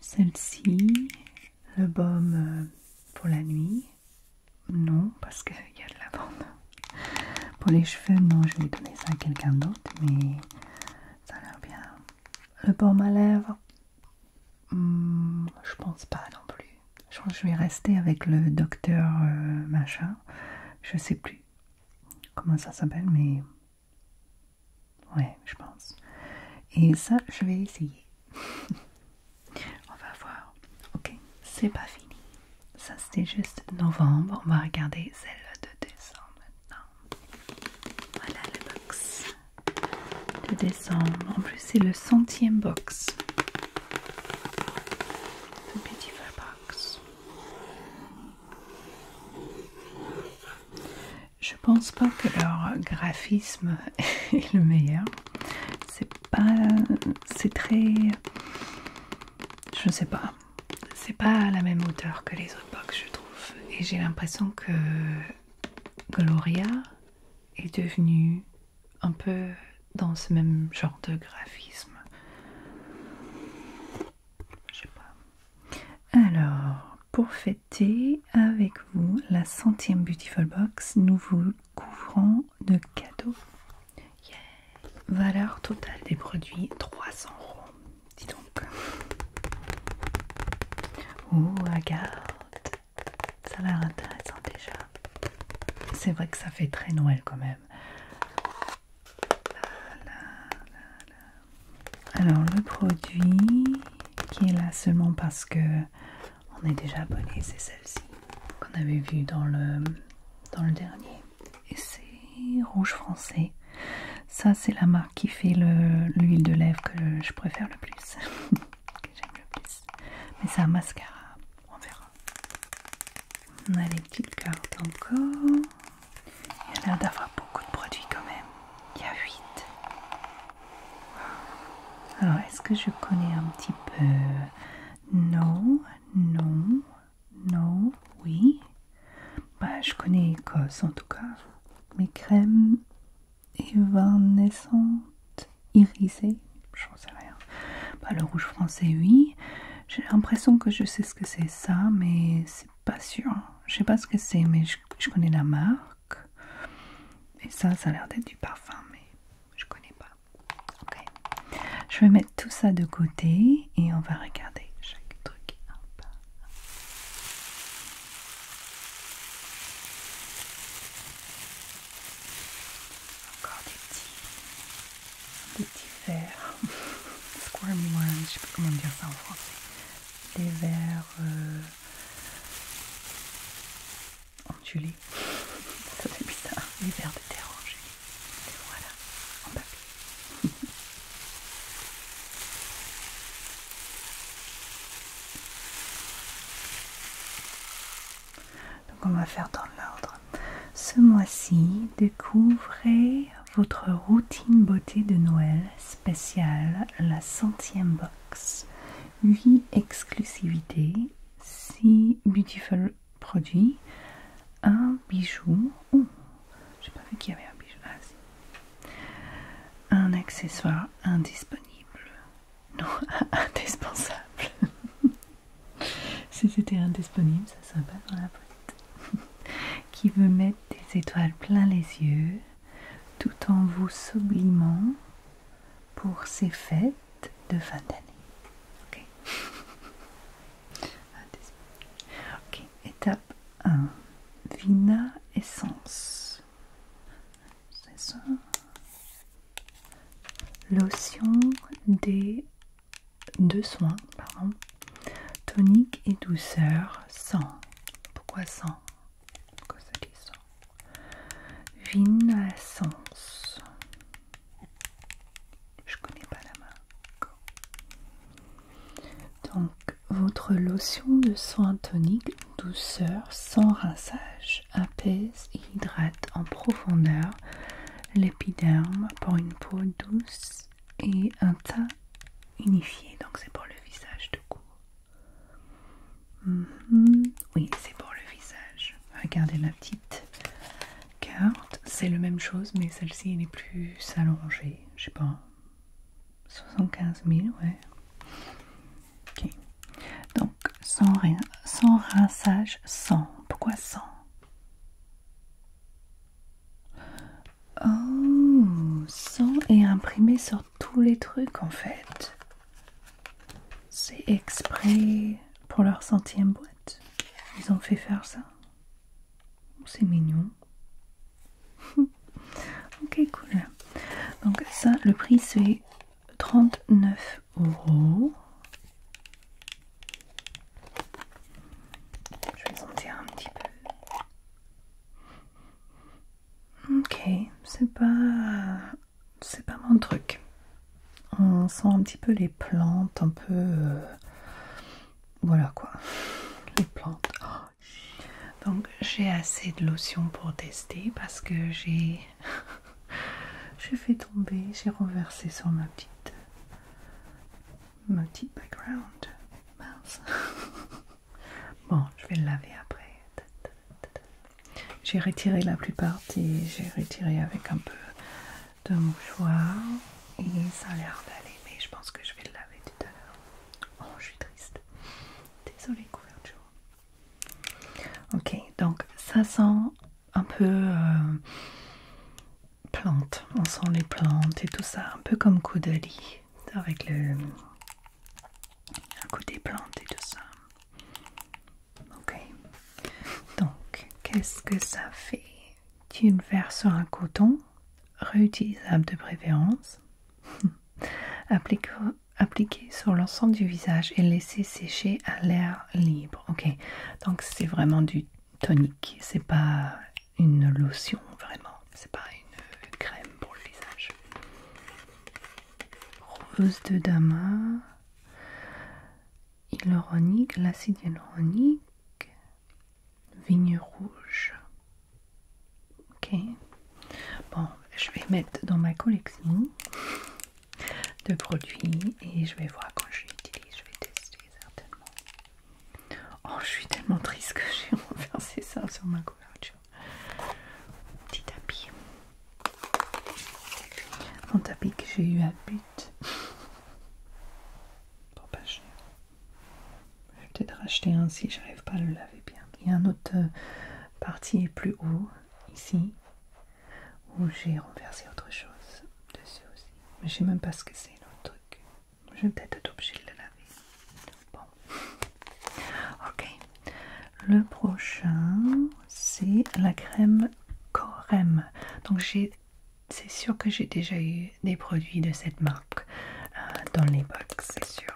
Celle-ci, le baume pour la nuit, non, parce qu'il y a de lavande. Pour les cheveux, non, je vais donner ça à quelqu'un d'autre, mais ça a l'air bien. Le baume à lèvres, je pense pas non plus. Je pense que je vais rester avec le docteur machin. Je sais plus comment ça s'appelle, mais ouais, je pense. Et ça, je vais essayer. On va voir. Ok, c'est pas fini. Ça, c'était juste novembre. On va regarder celle de décembre maintenant. Voilà le box de décembre. En plus, c'est le 100e box. The Beautiful Box. Je pense pas que leur graphisme est le meilleur. C'est très, je sais pas, c'est pas à la même hauteur que les autres box, je trouve. Et j'ai l'impression que Gloria est devenue un peu dans ce même genre de graphisme. Je sais pas. Alors, pour fêter avec vous la 100e Beautiful Box, nous vous couvrons de cadeaux. Yeah. Valeur totale des produits 300 €. Dis donc. Oh, regarde. Ça a l'air intéressant déjà. C'est vrai que ça fait très Noël quand même. Alors le produit qui est là seulement parce que on est déjà abonné, c'est celle-ci qu'on avait vue dans le dernier. Et c'est Rouge Français. Ça c'est la marque qui fait l'huile de lèvres que je préfère le plus. Que j'aime le plus. Mais c'est un mascara. On verra. On a les petites cartes encore. Il y a l'air d'avoir beaucoup de produits quand même. Il y a 8. Alors, est-ce que je connais un petit peu? Non, non, non, oui. Bah, je connais Écosse en tout cas. Mes crèmes évanescentes irisées, j'en sais rien. Bah, le rouge français, oui. J'ai l'impression que je sais ce que c'est ça, mais c'est pas sûr. Je sais pas ce que c'est, mais je connais la marque. Et ça a l'air d'être du parfum, mais je connais pas. Ok. Je vais mettre tout ça de côté et on va regarder chaque truc un peu. Encore des petits verres. Squirmy ones, je sais pas comment dire ça en français. Des verres ondulés. Ça fait bizarre. Les verres de terre ondulés. Et voilà, en papier. Donc on va faire dans l'ordre. Ce mois-ci, découvrez votre routine beauté de Noël spéciale, la 100e box. 8 exclusivités, 6 beautiful produits, un bijou. Oh, j'ai pas vu qu'il y avait un bijou. Ah, si. Un accessoire indisponible. Non, indispensable. Si c'était indisponible, ça serait pas dans la boîte. Qui veut mettre des étoiles plein les yeux tout en vous sublimant pour ces fêtes de fin d'année. Ok. Ok, étape 1. Vina Essence. C'est ça. Lotion de soins, pardon. Tonique et douceur sans. Pourquoi sans? Pourquoi ça dit sans? Vina Essence. Je connais pas la marque. Donc, votre Notre lotion de soin tonique douceur sans rinçage apaise et hydrate en profondeur l'épiderme pour une peau douce et un teint unifié. Donc c'est pour le visage de coup. Oui, c'est pour le visage. Regardez la petite carte. C'est la même chose, mais celle-ci elle est plus allongée. Je sais pas. 75 000, ouais. Ok. Donc, sans rien, sans rinçage, sans. Pourquoi sans? Oh, sans est imprimé sur tous les trucs en fait. C'est exprès pour leur 100e boîte. Ils ont fait faire ça. C'est mignon. Ok, cool. Donc ça, le prix c'est 39 €. Je vais sentir un petit peu. Ok, c'est pas mon truc. On sent un petit peu les plantes, un peu voilà quoi, les plantes. Donc j'ai assez de lotion pour tester parce que j'ai fait tomber, j'ai renversé sur ma petite background. Mince. Bon, je vais le laver après. J'ai retiré la plupart et j'ai retiré avec un peu de mouchoir et ça a l'air d'aller, mais je pense que je vais le laver tout à l'heure. Oh, je suis triste. Désolée, couverture. Ok, donc ça sent un peu plantes. On sent les plantes et tout ça, un peu comme coup de lit, avec le coup des plantes et tout ça. Ok. Donc, qu'est-ce que ça fait? Tu le verses sur un coton, réutilisable de préférence, appliqué sur l'ensemble du visage et laisser sécher à l'air libre. Ok, donc c'est vraiment du tonique, c'est pas une lotion vraiment, c'est pas une crème pour le visage. Rose de damas, hyaluronique, l'acide hyaluronique, vigne rouge. Ok, bon, je vais mettre dans ma collection de produits et je vais voir quand je l'utilise, je vais tester certainement. Oh, je suis tellement triste que j'ai renversé ça sur ma couverture. Petit tapis. Mon tapis que j'ai eu à but. Pour pas cher. Je vais peut-être racheter un si j'arrive pas à le laver bien. Il y a une autre partie plus haut, ici, où j'ai renversé autre chose dessus aussi. Mais je sais même pas ce que c'est l'autre truc. Je vais peut-être être obligée de le laver. Bon. Ok. Le prochain, c'est la crème Corem. Donc c'est sûr que j'ai déjà eu des produits de cette marque dans les box, c'est sûr.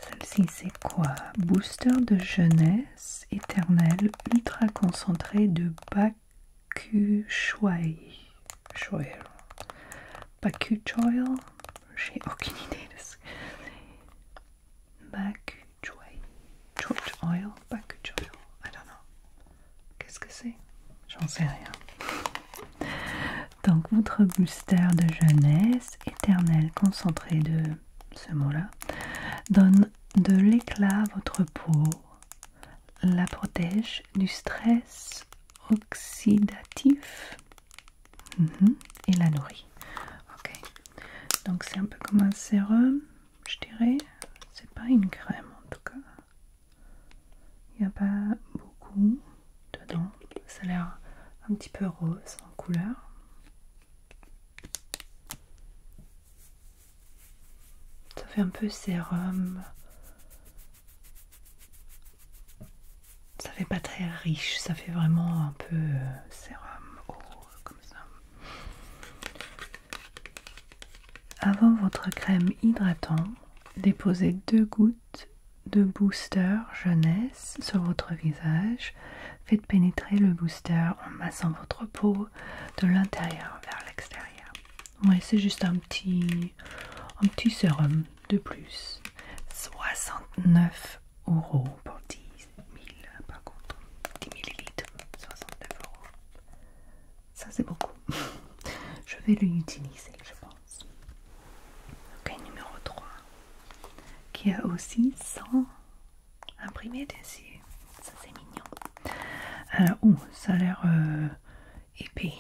Celle-ci, c'est quoi? Booster de jeunesse éternelle ultra concentré de bakuchiol. Bakuchiol? J'ai aucune idée de ce que c'est. Bakuchiol. I don't know. Qu'est-ce que c'est? J'en sais rien. Donc, votre booster de jeunesse éternelle concentré de ce mot-là donne de l'éclat à votre peau, la protège du stress oxydatif et la nourrit. Ok, donc c'est un peu comme un sérum, je dirais. C'est pas une crème en tout cas. Il n'y a pas beaucoup dedans. Ça a l'air un petit peu rose en couleur. Ça fait un peu sérum. Ça fait pas très riche, ça fait vraiment un peu sérum comme ça. Avant votre crème hydratant, déposez 2 gouttes de booster jeunesse sur votre visage. Faites pénétrer le booster en massant votre peau de l'intérieur vers l'extérieur. Ouais, c'est juste un petit sérum de plus. 69 9 € pour 10 000, par contre 10 millilitres, 69 €. Ça c'est beaucoup. Je vais l'utiliser, je pense. Ok, numéro 3, qui a aussi 100 imprimé dessus. Ça c'est mignon. Alors, ça a l'air épais.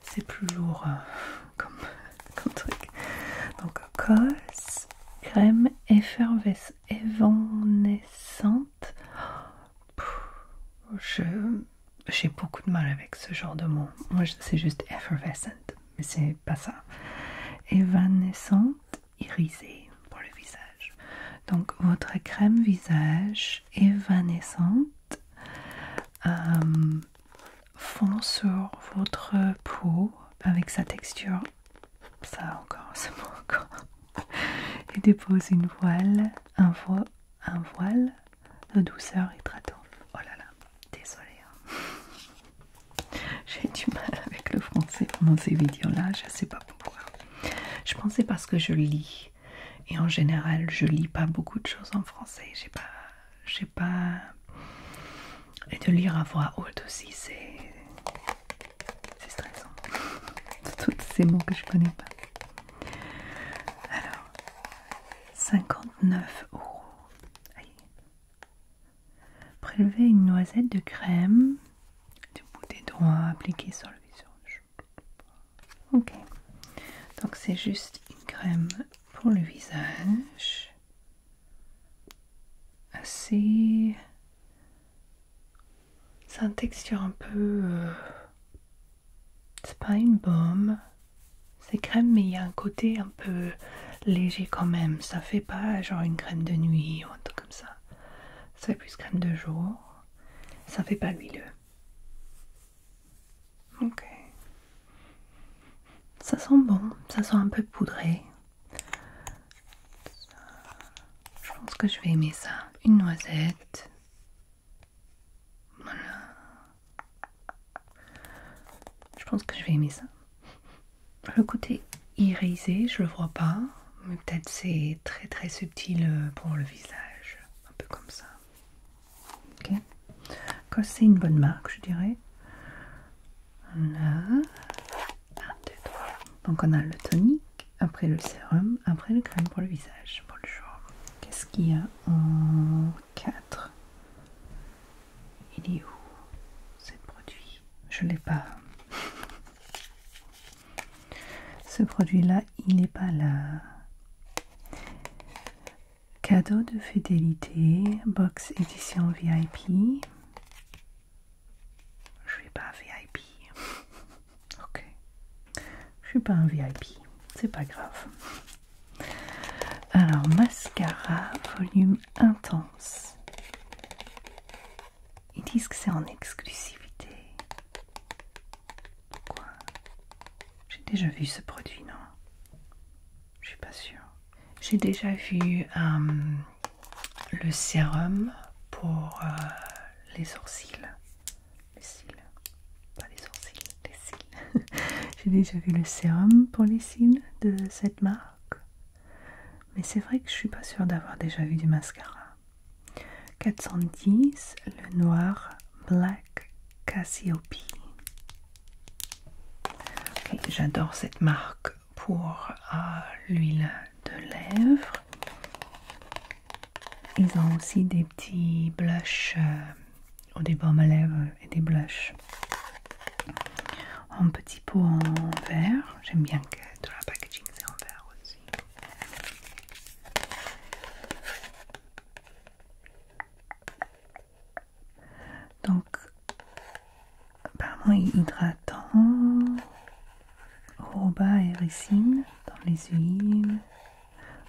C'est plus lourd comme truc. Donc, Cos, crème évanescente. J'ai beaucoup de mal avec ce genre de mot. Moi, c'est juste effervescent, mais c'est pas ça. Évanescente, irisée pour le visage. Donc, votre crème visage évanescente fond sur votre peau avec sa texture. Ça encore, c'est bon encore. Et dépose un voile de douceur hydratante. Oh là là, désolée. J'ai du mal avec le français pendant ces vidéos-là, je sais pas pourquoi. Je pensais parce que je lis. Et en général, je lis pas beaucoup de choses en français. J'ai pas... Et de lire à voix haute aussi, c'est stressant. Tous ces mots que je connais pas. Alors, 59 €. Allez. Prélevez une noisette de crème du bout des doigts, appliquée sur le visage. Ok. Donc c'est juste une crème pour le visage. Assez... C'est une texture un peu... C'est pas une baume. C'est crème, mais il y a un côté un peu léger quand même. Ça fait pas genre une crème de nuit ou un truc comme ça. Ça fait plus crème de jour. Ça fait pas huileux. Ok. Ça sent bon. Ça sent un peu poudré. Je pense que je vais aimer ça. Une noisette. Voilà. Je pense que je vais aimer ça. Le côté irisé, je le vois pas, mais peut-être c'est très très subtil pour le visage, un peu comme ça. Ok. C'est une bonne marque, je dirais. Voilà. 1, 2, 3. Donc on a le tonique, après le sérum, après le crème pour le visage, pour le jour. Qu'est-ce qu'il y a en 4? Il est où ce produit? Je l'ai pas. Ce produit-là, il n'est pas là. Cadeau de fidélité, box édition VIP. Je suis pas VIP. Ok. Je suis pas un VIP. C'est pas grave. Alors, mascara volume intense. Ils disent que c'est en exclusivité. Pourquoi? J'ai déjà vu ce produit, non? Je suis pas sûre. J'ai déjà vu le sérum pour les sourcils. Les cils. Pas les sourcils, les cils. J'ai déjà vu le sérum pour les cils de cette marque. Mais c'est vrai que je suis pas sûre d'avoir déjà vu du mascara. 410, le noir Black Cassiope. Okay, j'adore cette marque pour l'huile de lèvres. Ils ont aussi des petits blushs ou des baumes à lèvres et des blushs en petit pot en verre. J'aime bien que tout le packaging c'est en verre aussi. Donc apparemment hydratant, Roba et ricine dans les huiles.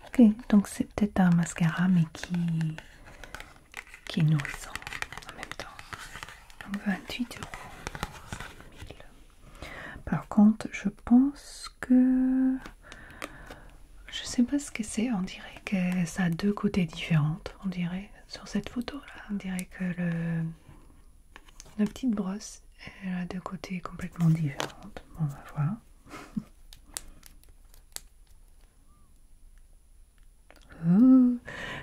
Ok, donc c'est peut-être un mascara mais qui est nourrissant en même temps. Donc 28 €. Par contre, je pense que... Je sais pas ce que c'est, on dirait que ça a deux côtés différents. On dirait, sur cette photo là, on dirait que la petite brosse elle a deux côtés complètement différents. On va voir. Oh,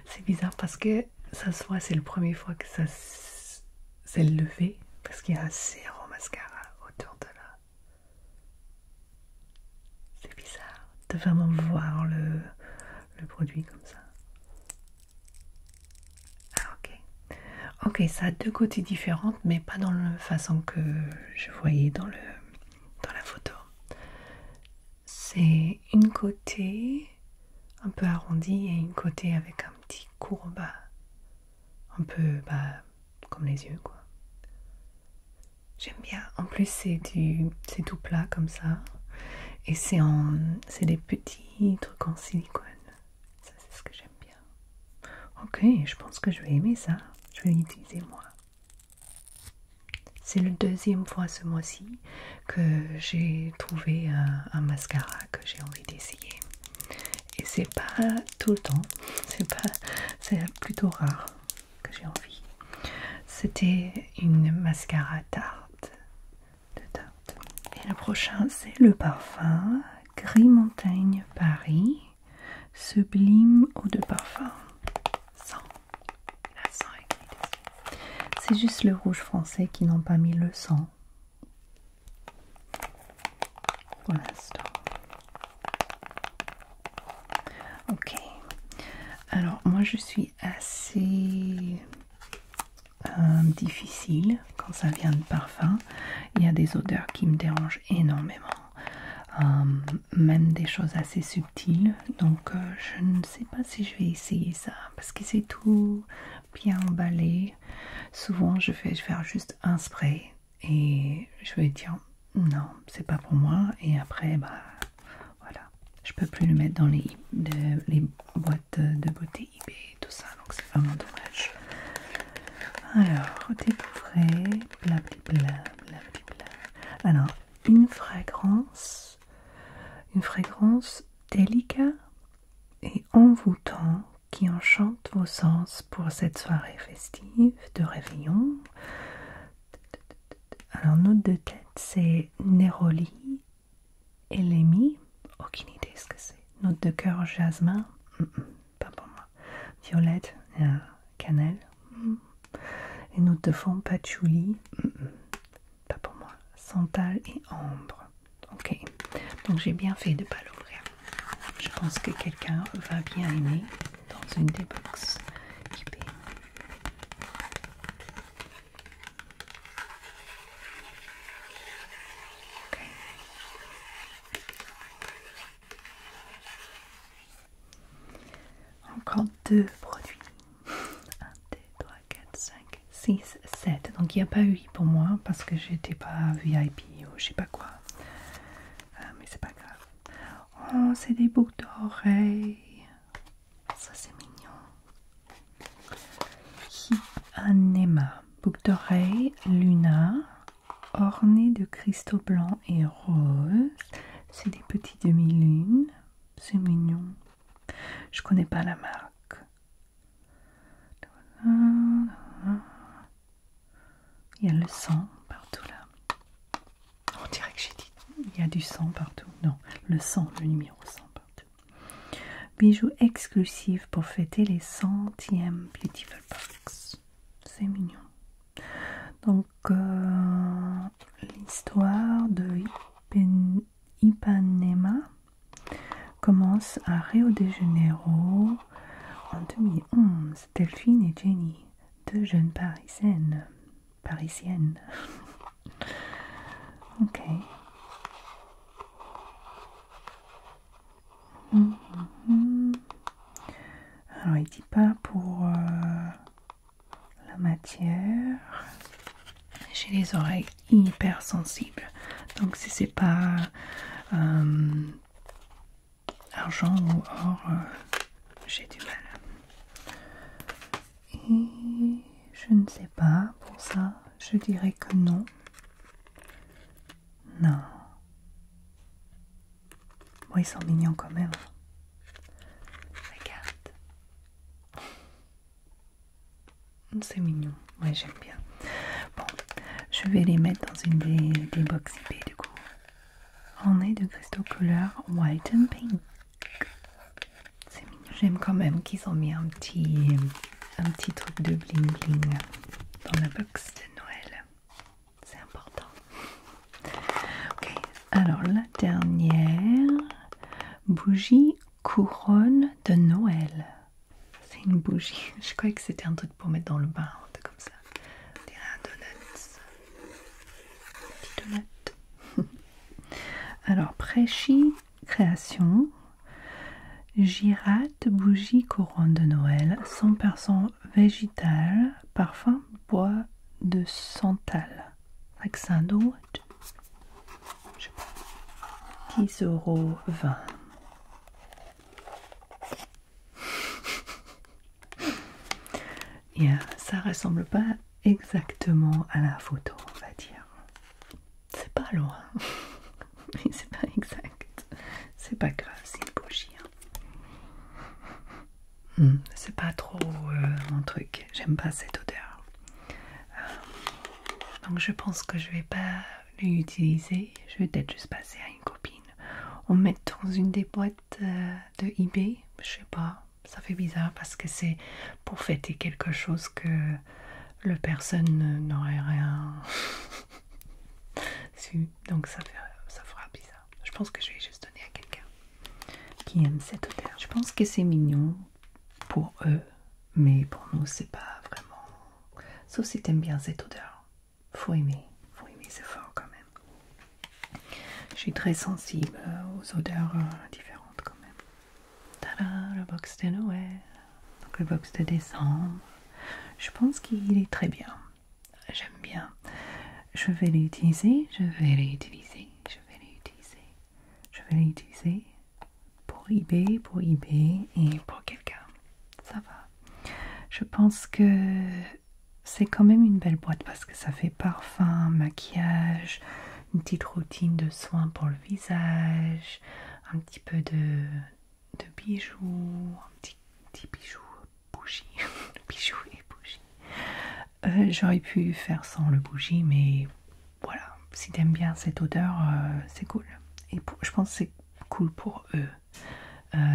c'est C'est bizarre parce que ça se voit, c'est la première fois que ça s'est levé parce qu'il y a un zéro mascara autour de là. C'est bizarre de vraiment voir le produit comme ça. Ah, ok. Ok, ça a deux côtés différents, mais pas dans la façon que je voyais dans la photo. C'est une côté un peu arrondi et une côté avec un petit courbe, un peu comme les yeux quoi. J'aime bien. En plus c'est tout plat comme ça et c'est des petits trucs en silicone. Ça c'est ce que j'aime bien. Ok, je pense que je vais aimer ça. Je vais l'utiliser moi. C'est la deuxième fois ce mois-ci que j'ai trouvé un mascara que j'ai envie d'essayer. Et c'est pas tout le temps, c'est plutôt rare que j'ai envie. C'était une mascara Tarte. Et le prochain c'est le parfum Gris Montagne Paris Sublime Eau de Parfum. La 100 écrit dessus. C'est juste le rouge français qui n'ont pas mis le 100 pour l'instant. Ok, alors moi je suis assez difficile quand ça vient de parfum. Il y a des odeurs qui me dérangent énormément, même des choses assez subtiles. Donc je ne sais pas si je vais essayer ça parce que c'est tout bien emballé. Souvent je vais faire juste un spray et je vais dire non, c'est pas pour moi, et après voilà, je peux plus le mettre dans les boîtes de beauté eBay et tout ça, donc c'est vraiment dommage. Alors, découvrez, blablabla. Alors, une fragrance délicate et envoûtante qui enchante vos sens pour cette soirée festive de réveillon. Alors, note de tête, c'est Neroli et Lémi. Aucune idée ce que c'est. Note de cœur, jasmin. Pas pour moi. Violette, cannelle. Et note de fond, patchouli. Pas pour moi. Santal et ambre. Ok. Donc j'ai bien fait de ne pas l'ouvrir. Je pense que quelqu'un va bien aimer dans une des box eBay. Encore deux produits. 1, 2, 3, 4, 5, 6, 7. Donc il n'y a pas eu pour moi parce que j'étais pas VIP ou je sais pas quoi. Mais c'est pas grave. Oh, c'est des boucles d'oreilles. Ça c'est mignon. Ipanema. Boucles d'oreilles Luna. Ornées de cristaux blancs et roses. C'est des petits demi-lunes. C'est mignon. Je connais pas la marque. Il y a le sang partout là. On dirait que j'ai dit il y a du sang partout. Non, le sang, le numéro 100 partout. Bijoux exclusifs pour fêter les 100e Beautiful Box. C'est mignon. Donc l'histoire de Ipanema commence à Rio de Janeiro en 2011. Delphine et Jenny, deux jeunes parisiennes. Ok. Alors il dit pas pour la matière. J'ai les oreilles hyper sensibles, donc si c'est pas argent ou or, j'ai du mal. Et je ne sais pas, pour ça, je dirais que non. Non. Bon, ils sont mignons quand même. Regarde. C'est mignon. Ouais, j'aime bien. Bon, je vais les mettre dans une des box eBay du coup. Ornées de cristaux couleur white and pink. C'est mignon. J'aime quand même qu'ils ont mis un petit truc de bling bling dans la box de Noël. C'est important. Ok, alors la dernière bougie couronne de Noël. C'est une bougie. Je croyais que c'était un truc pour mettre dans le bain, un truc comme ça. On dirait un donut. Petit donut. Alors, Préchi Création. Girate bougie couronne de Noël, 100% végétal, parfum bois de santal. Like sandalwood. Je sais pas. 10,20 €. Yeah, ça ressemble pas exactement à la photo, on va dire. C'est pas loin, mais c'est pas exact. C'est pas grave, c'est une bougie. C'est pas trop mon truc, j'aime pas cette odeur. Donc je pense que je vais pas l'utiliser, je vais peut-être juste passer à une copine. On met dans une des boîtes de eBay, je sais pas, ça fait bizarre parce que c'est pour fêter quelque chose que le personne n'aurait rien su, donc ça fera bizarre. Je pense que je vais juste donner à quelqu'un qui aime cette odeur. Je pense que c'est mignon pour eux, mais pour nous c'est pas vraiment, sauf si t'aimes bien cette odeur. Faut aimer, c'est fort quand même. Je suis très sensible aux odeurs différentes quand même. Tada, le box de Noël, donc le box de décembre. Je pense qu'il est très bien, j'aime bien. Je vais l'utiliser pour eBay et pour quelqu'un. Ça va. Je pense que c'est quand même une belle boîte parce que ça fait parfum, maquillage, une petite routine de soins pour le visage, un petit peu de bijoux, un petit bijou, bougie, bijoux et bougie. J'aurais pu faire sans le bougie, mais voilà, si t'aimes bien cette odeur, c'est cool. Et je pense que c'est cool pour eux,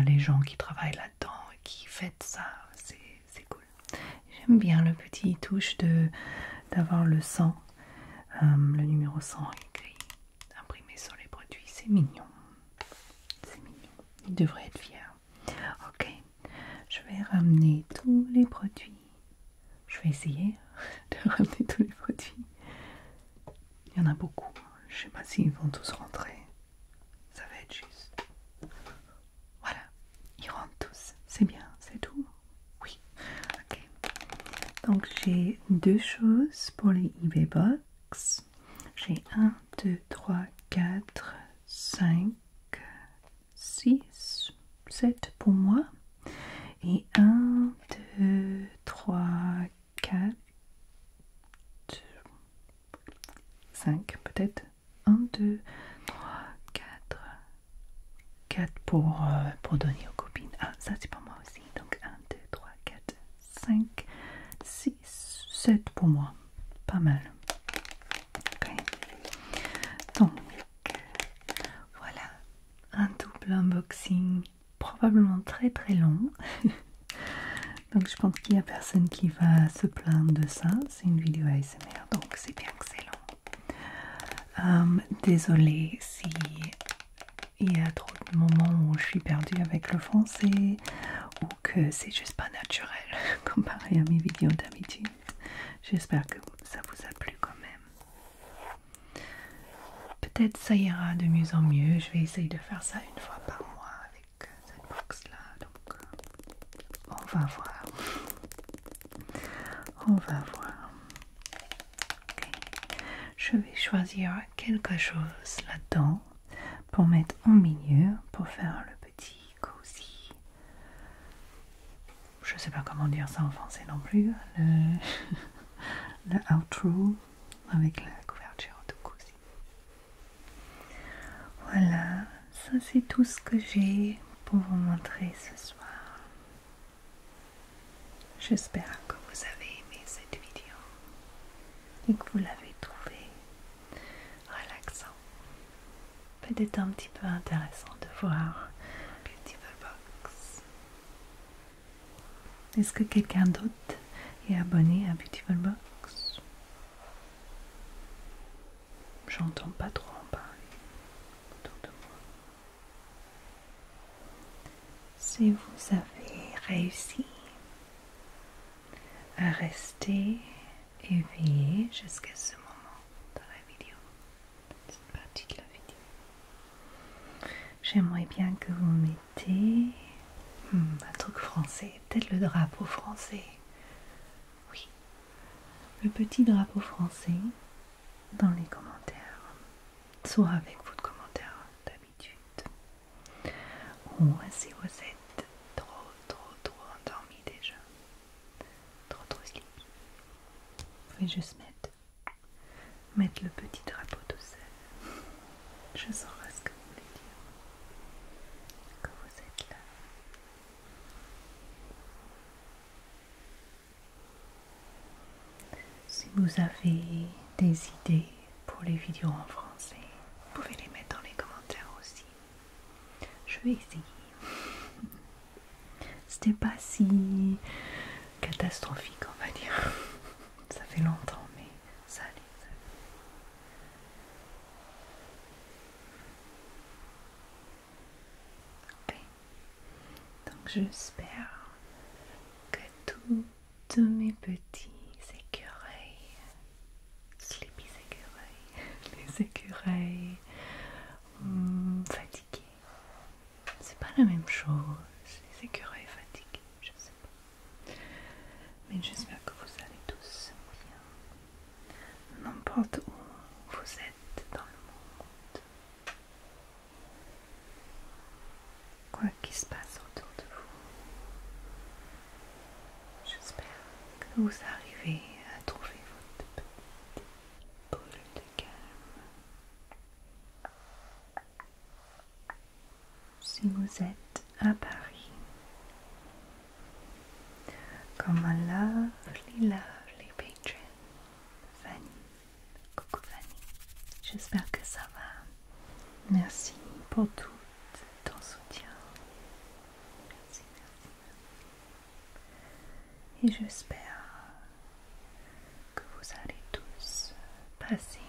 les gens qui travaillent là-dedans et qui fêtent ça, c'est cool. J'aime bien le petit touche d'avoir le 100, le numéro 100 écrit, imprimé sur les produits, c'est mignon. C'est mignon, il devrait être fier. Ok, je vais ramener tous les produits. Je vais essayer de ramener tous les produits. Il y en a beaucoup. Je sais pas s'ils vont tous rentrer. Ça va être juste. Voilà. Ils rentrent tous. C'est bien. C'est tout. Oui. Ok. Donc j'ai deux choses pour les eBay Box. J'ai 1, 2, 3, 4, 5, 6, 7 pour moi. Et 1, 2, 3, 4, 5 peut-être. 1, 2, 3, 4 pour donner aux copines. Ah, ça c'est pour moi aussi. Donc 1, 2, 3, 4, 5, 6, 7 pour moi. Pas mal. Ok. Donc, voilà. Un double unboxing. Probablement très très long. Donc je pense qu'il n'y a personne qui va se plaindre de ça. C'est une vidéo ASMR, donc c'est bien que c'est long. Désolée si il y a trop de moments où je suis perdue avec le français ou que c'est juste pas naturel comparé à mes vidéos d'habitude. J'espère que ça vous a plu quand même. Peut-être ça ira de mieux en mieux. Je vais essayer de faire ça une fois par mois avec cette box là. Donc on va voir. On va voir. Okay. Je vais choisir quelque chose là-dedans pour mettre au milieu pour faire le petit cozy. Je sais pas comment dire ça en français non plus. Le outro avec la couverture de cozy. Voilà, ça c'est tout ce que j'ai pour vous montrer ce soir. J'espère que vous avez aimé cette vidéo et que vous l'avez trouvé relaxant. Peut-être un petit peu intéressant de voir Beautiful Box. Est-ce que quelqu'un d'autre est abonné à Beautiful Box? J'entends pas trop en parler autour de moi. Si vous avez réussi à rester éveillé jusqu'à ce moment dans la vidéo, cette partie de la vidéo, j'aimerais bien que vous mettez un truc français, peut-être le drapeau français. Oui, le petit drapeau français dans les commentaires, soit avec votre commentaire d'habitude, ou si vous êtes trop endormi déjà, trop sleepy, vous pouvez juste mettre le petit drapeau tout seul. Je saurai ce que vous voulez dire quand vous êtes là. Si vous avez des idées pour les vidéos en français, vous pouvez les mettre dans les commentaires aussi. Je vais essayer. C'était pas si catastrophique, on va dire. Ça fait longtemps, mais ça allait. Ok. Donc j'espère que tous mes petits écureuils, sleepy écureuils, les écureuils fatigués, c'est pas la même chose. Les écureuils fatigués, je sais pas. Mais j'espère que vous allez tous bien. N'importe où vous êtes dans le monde. Quoi qu'il se passe autour de vous. J'espère que vous arrivez à trouver votre petite boule de calme. Si vous êtes à Paris, comme un lovely patron, Fanny. Coucou Fanny, j'espère que ça va. Merci pour tout ton soutien. Merci. Et j'espère que vous allez tous passer